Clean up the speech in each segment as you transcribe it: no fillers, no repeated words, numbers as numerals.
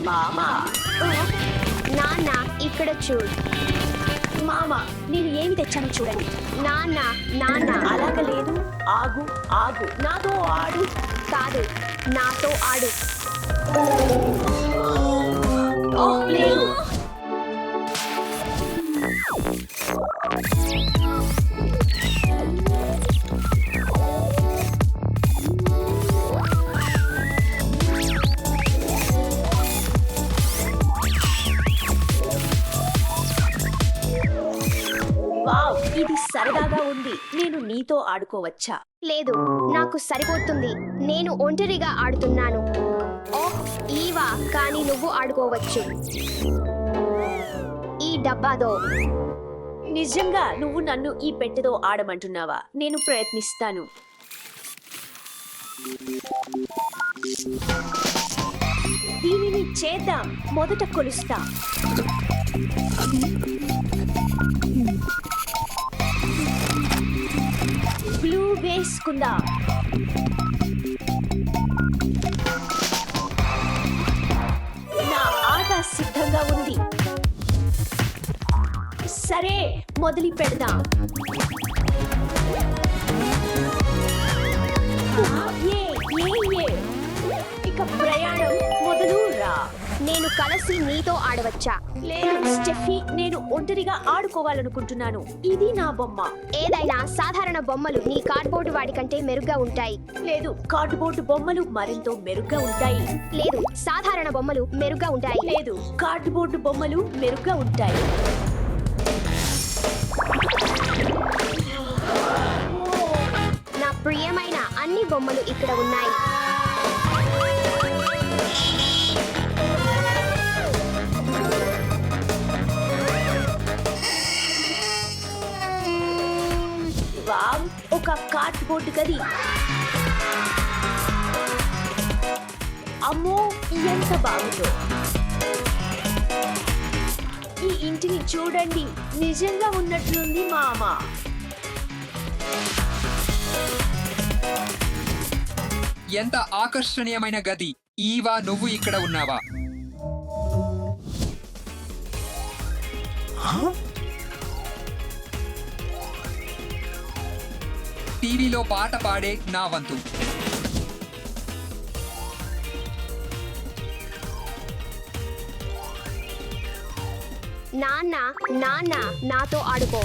మామా నాన్న ఇక్కడ చూడు. మామా నేను ఏమి తెచ్చానో చూడండి. నాన్న నాన్న అలాగ లేదు. ఆగు ఆగు, నాతో ఆడు. కాదు, నాతో ఆడు. లేదు. వావ్, ఇది సరదాగా ఉంది. నేను నీతో ఆడుకోవచ్చా? లేదు, నాకు సరిపోతుంది. నేను ఒంటరిగా ఆడుతున్నాను. ఓహ్ ఈవా, కానీ నువ్వు ఆడుకోవచ్చు. ఈ డబ్బాతో. నిజంగా నువ్వు నన్ను ఈ పెట్టెతో ఆడమంటున్నావా? నేను ప్రయత్నిస్తాను. దీనిని చేద్దాం. మొదట కొలుస్తా. బ్లూ వేసుకుందాం. నా ఆట సిద్ధంగా ఉంది. సరే, మొదలు పెడదాం. ఏ, ఏ, ఏ. ఇక ప్రయాణం మొదలు రా. నేను కలిసి నీతో ఆడవచ్చా? లేదు స్టెఫీ, నేను ఒంటరిగా ఆడుకోవాలనుకుంటున్నాను. ఇది నా బొమ్మ. ఏదైనా సాధారణ బొమ్మలు నీ కార్డ్బోర్డు వాడి కంటే మెరుగ్గా ఉంటాయి. లేదు, కార్డుబోర్డు బొమ్మలు మరింత మెరుగ్గా ఉంటాయి. లేదు, సాధారణ బొమ్మలు మెరుగ్గా ఉంటాయి. లేదు, కార్డుబోర్డు బొమ్మలు మెరుగ్గా ఉంటాయి. నా ప్రియమైన అన్ని బొమ్మలు ఇక్కడ ఉన్నాయి. వావ్, ఒక కార్డ్బోర్డు గది. అమ్మో, ఎంత బాగుందో. ఈ ఇంటిని చూడండి, నిజంగా ఉన్నట్లుంది మామా. ఎంత ఆకర్షణీయమైన గది. ఈవా, నువ్వు ఇక్కడ ఉన్నావా? టీవీలో పాట పాడే నా వంతు. నాన్న నాన్న నాతో ఆడుకో.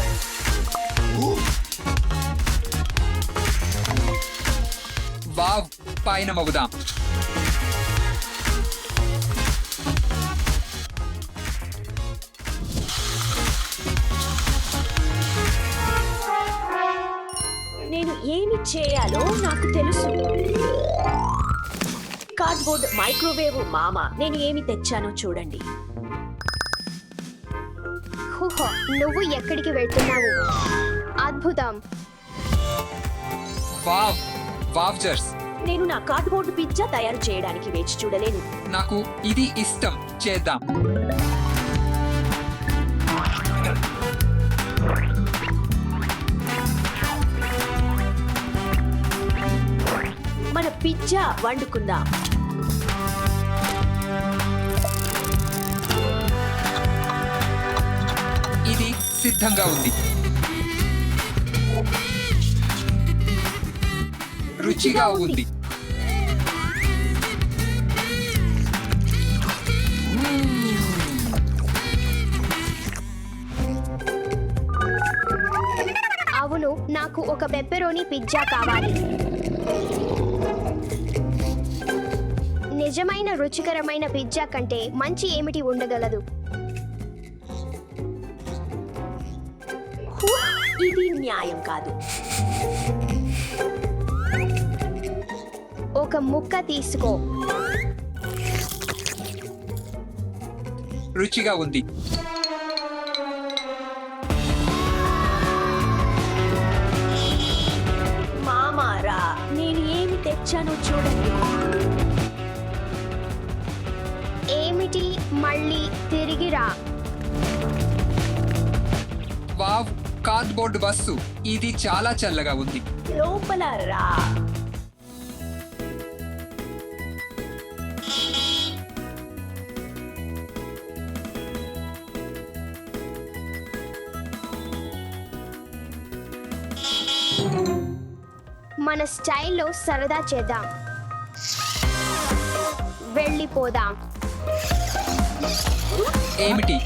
వావ్, పైన మగుదాం. నేను ఏమి చేయాలో నాకు తెలుసు. కార్డ్బోర్డ్ మైక్రోవేవ్ మామా, నేను ఏమి తెచ్చానో చూడండి. హుహో, నువ్వు ఎక్కడికి వెళ్తున్నావు? అద్భుతం. వావ్, వావ్జర్స్. నేను నా కార్డ్బోర్డ్ పిజ్జా తయారు చేయడానికి వేచి చూడలేను. నాకు ఇది ఇష్టం. చేద్దాం. మన పిజ్జా వండుకుందాం. ఇది సిద్ధంగా ఉంది. రుచిగా ఉంది. అవును, నాకు ఒక పెప్పరోని పిజ్జా కావాలి. నిజమైన రుచికరమైన పిజ్జా కంటే మంచి ఏమిటి ఉండగలదు? హూ, ఇది న్యాయం కాదు. ఒక ముక్క తీసుకో. రుచిగా ఉంది. మామారా, నేను ఏమి తెచ్చానో చూడండి. ఏమిటి? మళ్ళీ తిరిగిరా. Wow, cardboard bus. ఇది చాలా చల్లగా ఉంది. లోపల రా. మన స్టైల్లో సరదా చేద్దాం. వెళ్ళిపోదాం. ఏమిటి?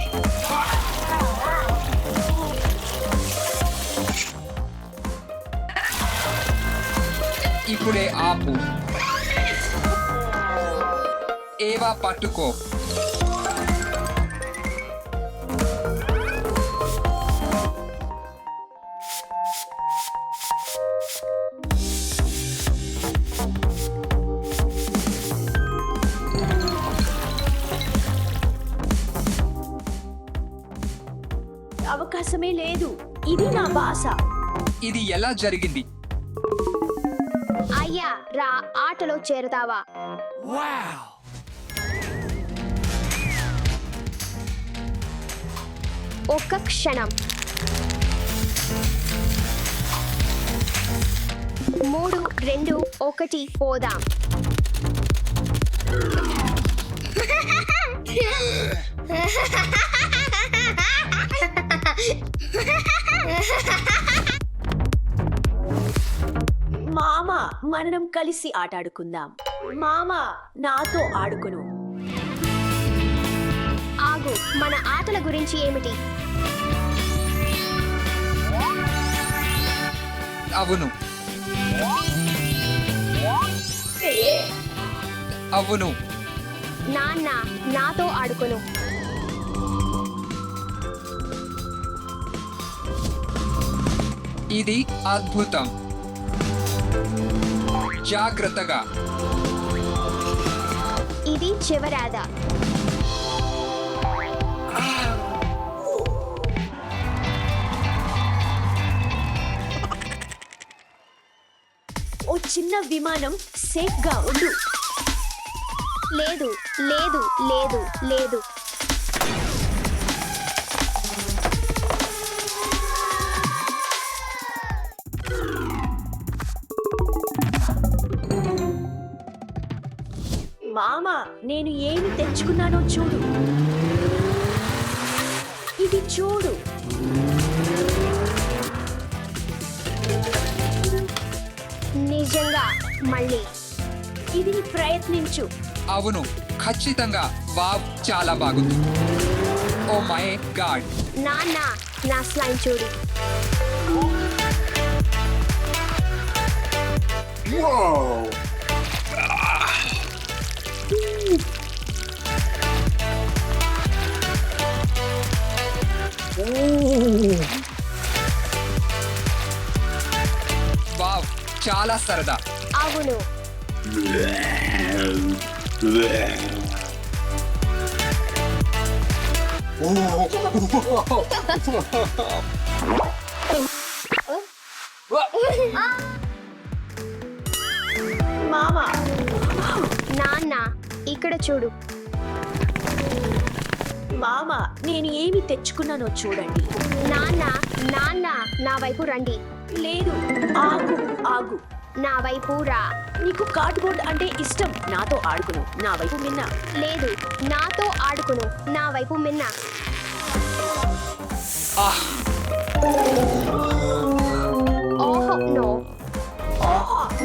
ఇప్పుడే ఆపు. ఏవా పట్టుకో. అవకాశమే లేదు. ఇది నా భాష. ఇది ఎలా జరిగింది? అయ్యా రా, ఆటలో చేరతావా? ఒక్క క్షణం. 3, 2, 1 పోదాం. మామ, మనం కలిసి ఆటాడుకుందాం. మామ, నాతో ఆడుకును. ఆగు, మన ఆటల గురించి ఏమిటి? అవును. అవును. నాన్న, నాతో ఆడుకును. ఇది అద్భుతం. జాగ్రత్తగా. ఇది చివరాద. ఓ చిన్న విమానం, సేఫ్ గా ఉండు. లేదు లేదు లేదు లేదు. మామ, నేను ఏమి తెచ్చుకున్నానో చూడు. ఇది చూడు. నిజంగా మళ్ళీ ఇది ప్రయత్నించు. అవును, ఖచ్చితంగా. వావ్, చాలా బాగుంది. Oh my god. నాన్న, నా స్లైమ్ చూడు. వావ్, చాలా సరదా. అవును. మామ, నాన్న, ఇక్కడ చూడు. మామ, నేను ఏమి తెచ్చుకున్నానో చూడండి. నాన్న, నాన్న, నా వైపు రండి. లేదు, ఆగు ఆగు. నా వైపు రా. నీకు కార్డ్బోర్డ్ అంటే ఇష్టం. నాతో ఆడుకును. నా వైపు మిన్నా. లేదు, నాతో ఆడుకును. నా వైపు మిన్న. ఆహ్, ఓహో నో.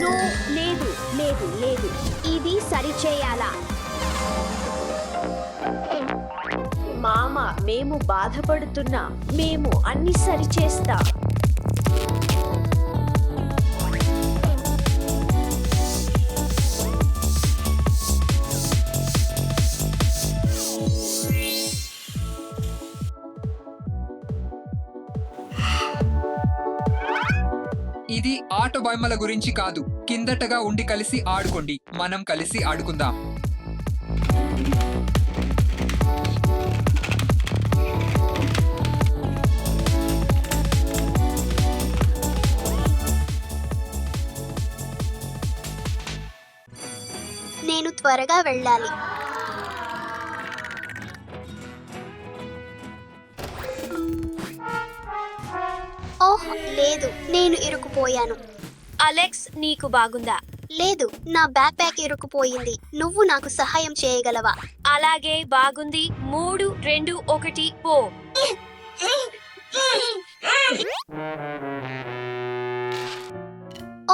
నో, లేదు లేదు లేదు. ఇది సరిచేయాలా? మామ, మేము బాధపడుతున్నాం. మేము అన్ని సరిచేస్తాం. ఇది ఆట బొమ్మల గురించి కాదు. కిందటగా ఉండి కలిసి ఆడుకోండి. మనం కలిసి ఆడుకుందాం. నేను త్వరగా వెళ్ళాలి. ఓహ్ లేదు, నేను ఇరుక్కుపోయాను. అలెక్స్, నీకు బాగుందా? లేదు, నా బ్యాక్ ప్యాక్ ఇరుక్కుపోయింది. నువ్వు నాకు సహాయం చేయగలవా? అలాగే, బాగుంది. 3, 2, 1 పో.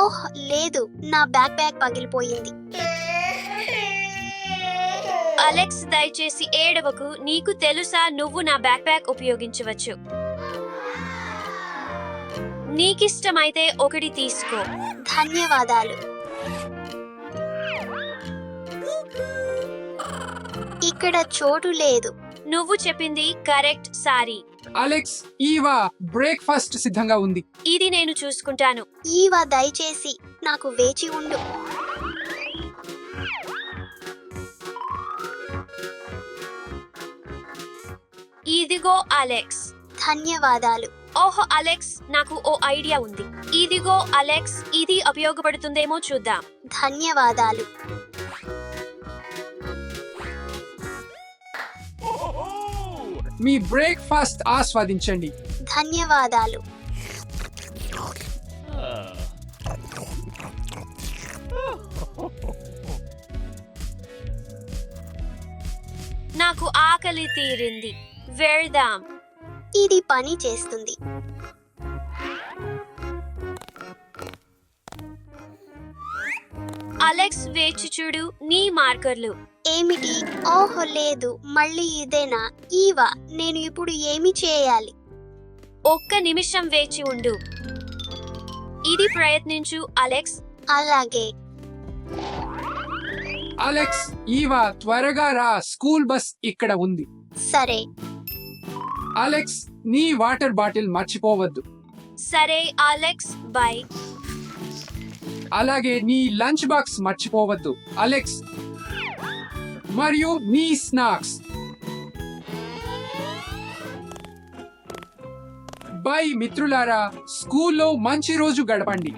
ఓహ్ లేదు, నా బ్యాక్ ప్యాక్ పగిలిపోయింది. అలెక్స్ దయచేసి ఏడవకు. నీకు తెలుసా నువ్వు నా బ్యాక్ ప్యాక్ ఉపయోగించవచ్చు. నీకిష్టమైతే ఒకటి తీసుకో. ధన్యవాదాలు. ఇక్కడ చోటు లేదు. నువ్వు చెప్పింది correct. Sorry. Alex, Eva breakfast సిద్ధంగా ఉంది. ఇది నేను చూసుకుంటాను. ఈవా దయచేసి నాకు వేచి ఉండు. ఇదిగో అలెక్స్. ధన్యవాదాలు. ఓహో అలెక్స్, నాకు ఓ ఐడియా ఉంది. ఇదిగో అలెక్స్, ఇది ఉపయోగపడుతుందేమో చూద్దాం. ధన్యవాదాలు. మీ బ్రేక్ఫాస్ట్ ఆస్వాదించండి. ధన్యవాదాలు. నాకు ఆకలి తీరింది. వెళ్దాం. ఇది పని చేస్తుంది. అలెక్స్ వేచి చూడు. నీ మార్కర్లు. ఏమిటి? ఓహో లేదు, మళ్ళీ ఇదేనా? ఈవా, నేను ఇప్పుడు ఏమి చేయాలి? ఒక్క నిమిషం వేచి ఉండు. ఇది ప్రయత్నించు అలెక్స్. అలాగే. అలెక్స్, ఈవా త్వరగా రా, స్కూల్ బస్ ఇక్కడ ఉంది. సరే. అలెక్స్, నీ వాటర్ బాటిల్ మర్చిపోవద్దు. సరే అలెక్స్, బై. అలాగే నీ లంచ్ బాక్స్ మర్చిపోవద్దు అలెక్స్. మరియు నీ స్నాక్స్. బై మిత్రులారా, స్కూల్లో మంచి రోజు గడపండి.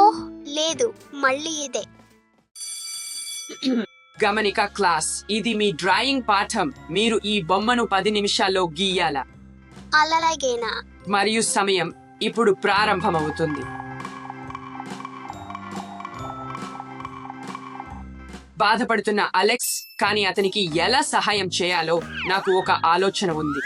ఓహ్ లేదు, మళ్ళీ ఇదే. గమనిక క్లాస్, ఇది మీ డ్రాయింగ్ పాఠం. మీరు ఈ బొమ్మను 10 నిమిషాల్లో గీయాల. అలాగేనా? మరియు సమయం ఇప్పుడు ప్రారంభమవుతుంది. బాధపడుతున్న అలెక్స్, కానీ అతనికి ఎలా సహాయం చేయాలో నాకు ఒక ఆలోచన ఉంది.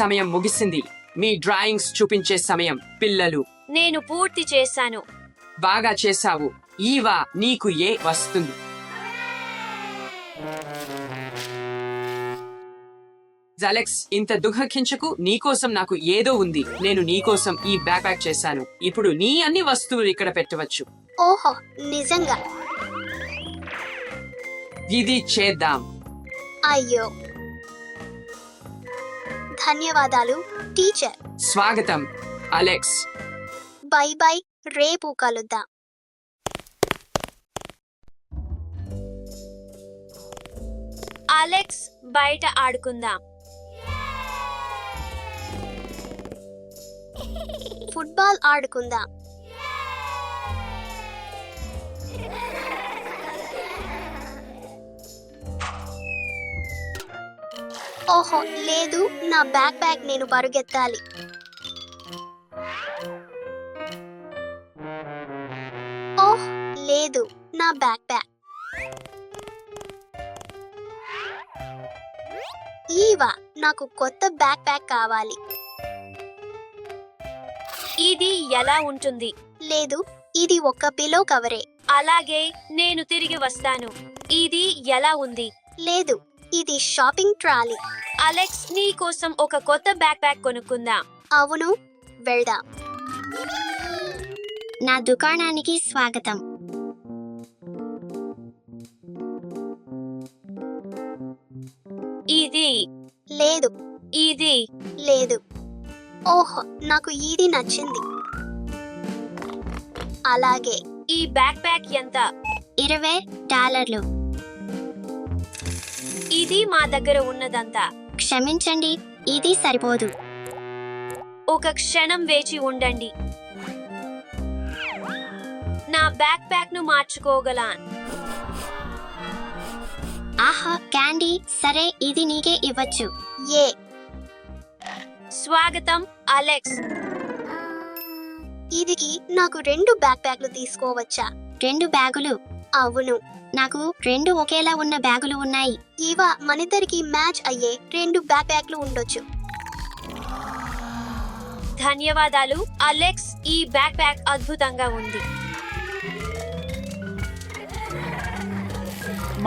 సమయం ముగిసింది. మీ డ్రాయింగ్స్ చూపించే సమయం పిల్లలు. నేను పూర్తి చేశాను. బాగా చేశావు. ఈవా, నీకు ఏ వస్తుంది. అలెక్స్, ఇంత దుఃఖించకు. నీకోసం నాకు ఏదో ఉంది. నేను నీకోసం ఈ బ్యాక్ ప్యాక్ చేశాను. ఇప్పుడు నీ అన్ని వస్తువులు ఇక్కడ పెట్టవచ్చు. ఓహో నిజంగా? ఇది చేద్దాం. అయ్యో. ధన్యవాదాలు టీచర్. స్వాగతం అలెక్స్. బై బై, రేపు కలుద్దాం. అలెక్స్, బయట ఆడుకుందాం. ఫుట్బాల్ ఆడుకుందాం. ఓహో లేదు, నా బ్యాక్ ప్యాక్ నేను పరుగెత్తాలి. ఓహ్ లేదు, నా బ్యాక్ ప్యాక్. ఈవా, నాకు కొత్త బ్యాక్ ప్యాక్ కావాలి. ఇది ఎలా ఉంటుంది? లేదు, ఇది ఒక పిలో కవరే. అలాగే, నేను తిరిగి వస్తాను. ఇది ఎలా ఉంది? లేదు, ఇది షాపింగ్ ట్రాలీ. అలెక్స్, నీ కోసం ఒక కొత్త బ్యాక్ ప్యాక్ కొనుక్కుందాం. అవును, వెళ్దాం. నా దుకాణానికి స్వాగతం. ఇది లేదు, ఇది లేదు. ఓహో, నాకు ఇది నచ్చింది. అలాగే. ఈ బ్యాక్ ప్యాక్ ఎంత? $20. ఇది మా దగ్గర ఉన్నదంతా. క్షమించండి, ఇది సరిపోదు. ఒక క్షణం వేచి ఉండండి. నా బ్యాక్ ప్యాక్ ను మార్చుకోగలను. ఆహా, క్యాండీ. సరే, ఇది నీకే ఇవ్వచ్చు. ఏ స్వాగతం అలెక్స్. ఇదికి నాకు 2 బ్యాక్ ప్యాక్లు తీసుకోవచ్చా? 2 బ్యాగులు? అవును, నాకు 2 ఒకేలా ఉన్న బ్యాగులు ఉన్నాయి. ఇవా మనిద్దరికి మ్యాచ్ అయ్యే 2 బ్యాక్ ప్యాక్లు ఉండొచ్చు. ధన్యవాదాలు అలెక్స్, ఈ బ్యాక్ ప్యాక్ అద్భుతంగా ఉంది.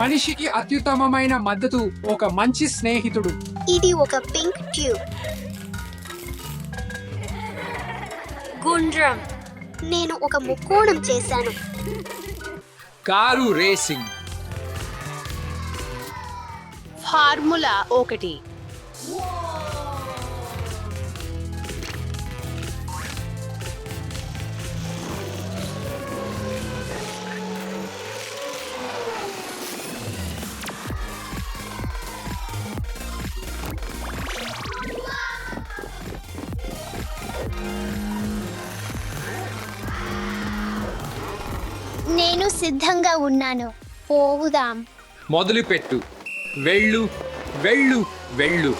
మనిషికి అత్యుత్తమమైన మద్దతు ఒక మంచి స్నేహితుడు. ఇది ఒక పింక్ ట్యూబ్. గుండ్రం. నేను ఒక ముక్కోణం చేశాను. Car racing. ఫార్ములా 1. నేను సిద్ధంగా ఉన్నాను. పోవుదాం. మొదలుపెట్టు. వెళ్ళు వెళ్ళు వెళ్ళు.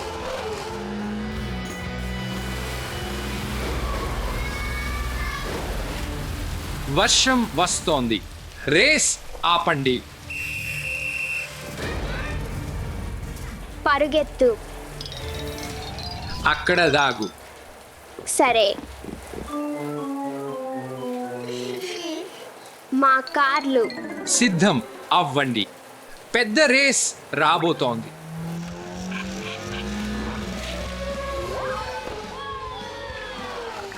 వర్షం వస్తోంది. రేస్ ఆపండి. పరుగెత్తు. అక్కడ దాగు. సరే. మా కార్లు. సిద్ధం అవ్వండి. పెద్ద రేస్ రాబోతోంది.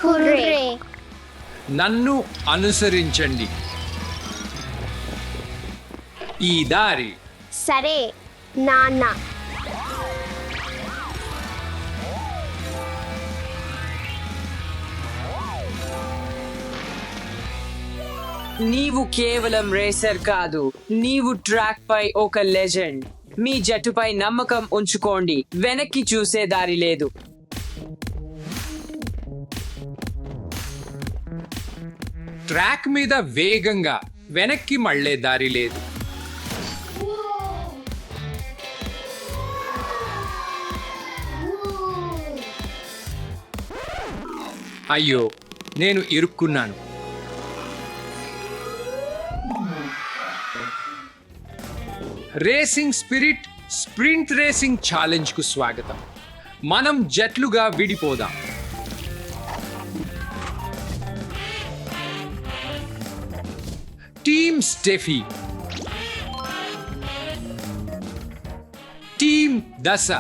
హుర్రే. నన్ను అనుసరించండి. ఈ దారి. సరే నాన్న. నీవు కేవలం రేసర్ కాదు, నీవు ట్రాక్ పై ఒక లెజెండ్. మీ జట్టుపై నమ్మకం ఉంచుకోండి. వెనక్కి చూసే దారి లేదు. ట్రాక్ మీద వేగంగా వెనక్కి మళ్ళే దారి లేదు. అయ్యో, నేను ఇరుక్కున్నాను. Racing spirit sprint racing challenge కు స్వాగతం. మనం జట్లుగా విడిపోదాం. Team Steffi, team Dasha,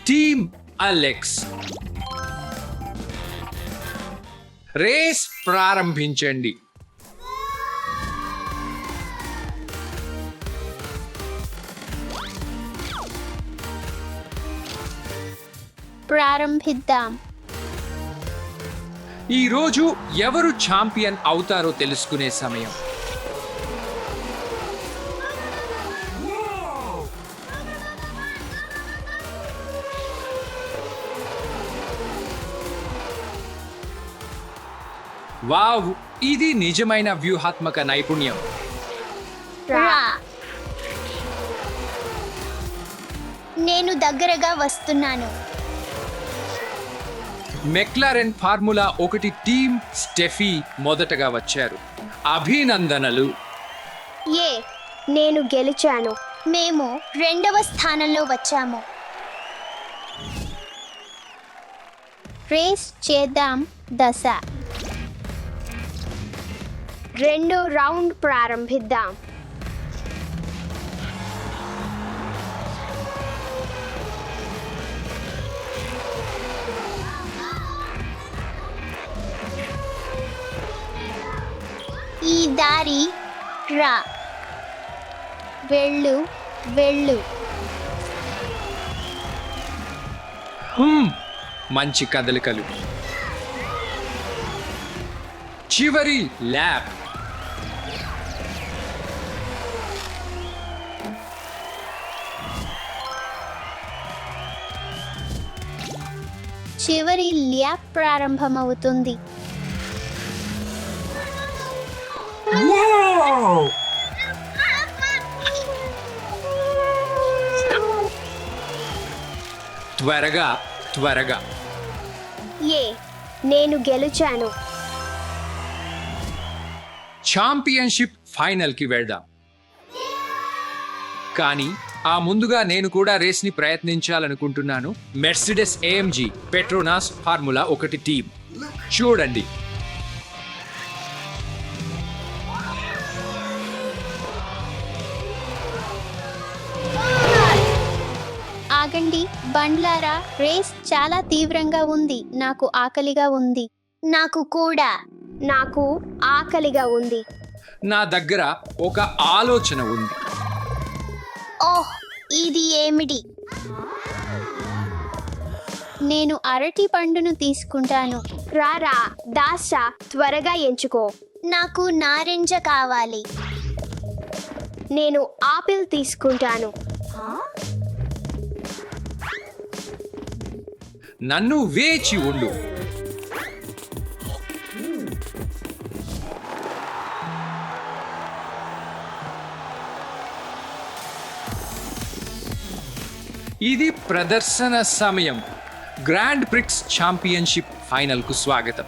team Alex. Race ప్రారంభించండి. ప్రారంభిద్దాం. ఈ రోజు ఎవరు ఛాంపియన్ అవుతారో తెలుసుకునే సమయం. వావ్, ఇది నిజమైన వ్యూహాత్మక నైపుణ్యం. రా. నేను దగ్గరగా వస్తున్నాను. మెక్లారెన్ ఫార్ములా 1 టీమ్ స్టెఫీ మొదటగా వచ్చారు. అభినందనలు. నేను గెలిచాను. మేము 2వ స్థానంలో వచ్చాము. రేస్ చేద్దాం దశ. 2వ రౌండ్ ప్రారంభిద్దాం. ఈ దారి రా. వెళ్ళు వెళ్ళు. మంచి కదలికలు. చివరి ల్యాప్. చివరి ల్యాప్ ప్రారంభమవుతుంది. త్వరగా త్వరగా. నేను గెలిచాను. ఛాంపియన్షిప్ ఫైనల్కి వెళ్దాం. కానీ ఆ ముందుగా నేను కూడా రేస్ని ప్రయత్నించాలనుకుంటున్నాను. Mercedes AMG Petronas formula 1 team చూడండి. ఆగండి బండ్లారా, రేస్ చాలా తీవ్రంగా ఉంది. నాకు ఆకలిగా ఉంది. నాకు కూడా. నాకు ఆకలిగా ఉంది. నా దగ్గర ఒక ఆలోచన ఉంది. ఓహ్, ఇది ఏమిటి? నేను అరటి పండును తీసుకుంటాను. రారా దాసా, త్వరగా ఎంచుకో. నాకు నారింజ కావాలి. నేను ఆపిల్ తీసుకుంటాను. నన్ను వేచి ఉండు. ఇది ప్రదర్శన సమయం. గ్రాండ్ ప్రిక్స్ ఛాంపియన్షిప్ ఫైనల్కు స్వాగతం.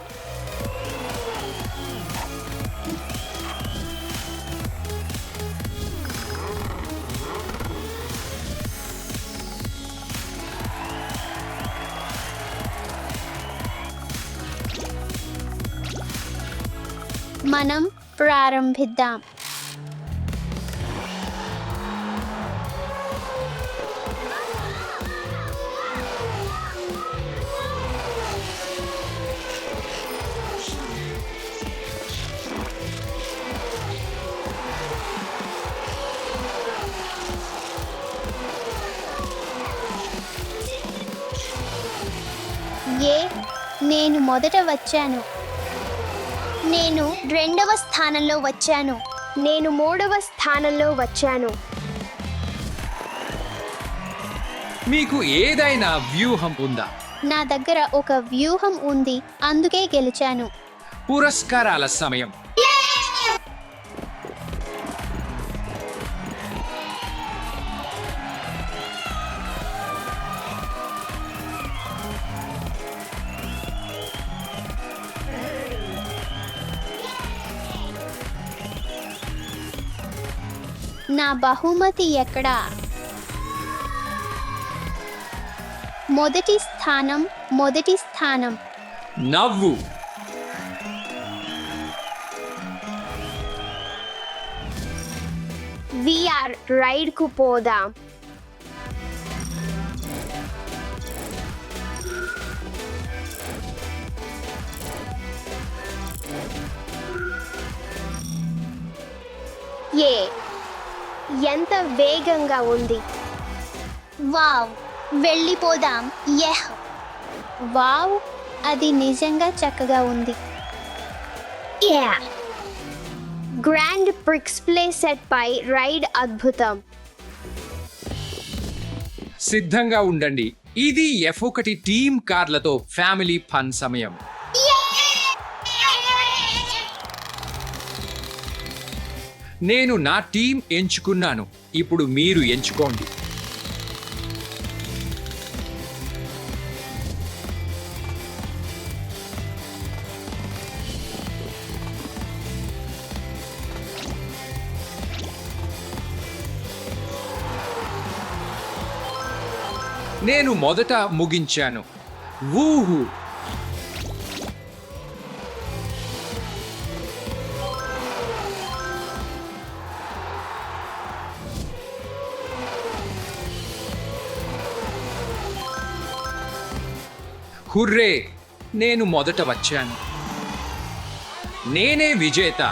మనం ప్రారంభిద్దాం. నేను మొదట వచ్చాను. నేను 2వ స్థానంలో వచ్చాను. నేను 3వ స్థానంలో వచ్చాను. మీకు ఏదైనా వ్యూహం ఉందా? నా దగ్గర ఒక వ్యూహం ఉంది, అందుకే గెలిచాను. పురస్కారాల సమయం. నా బహుమతి ఎక్కడా? మొదటి స్థానం. నవ్వు. VR రైడ్ కు పోదాం. ఎంత వేగంగా ఉంది. వావ్, వెళ్ళిపోదాం. వావ్, అది నిజంగా చక్కగా ఉంది. గ్రాండ్ ప్రిక్స్ ప్లే సెట్ పై రైడ్ అద్భుతం. సిద్ధంగా ఉండండి. ఇది F1 టీమ్ కార్లతో ఫ్యామిలీ ఫన్ సమయం. నేను నా టీం ఎంచుకున్నాను. ఇప్పుడు మీరు ఎంచుకోండి. నేను మొదట ముగించాను. వూహు. హుర్రే, నేను మొదట వచ్చాను. నేనే విజేత.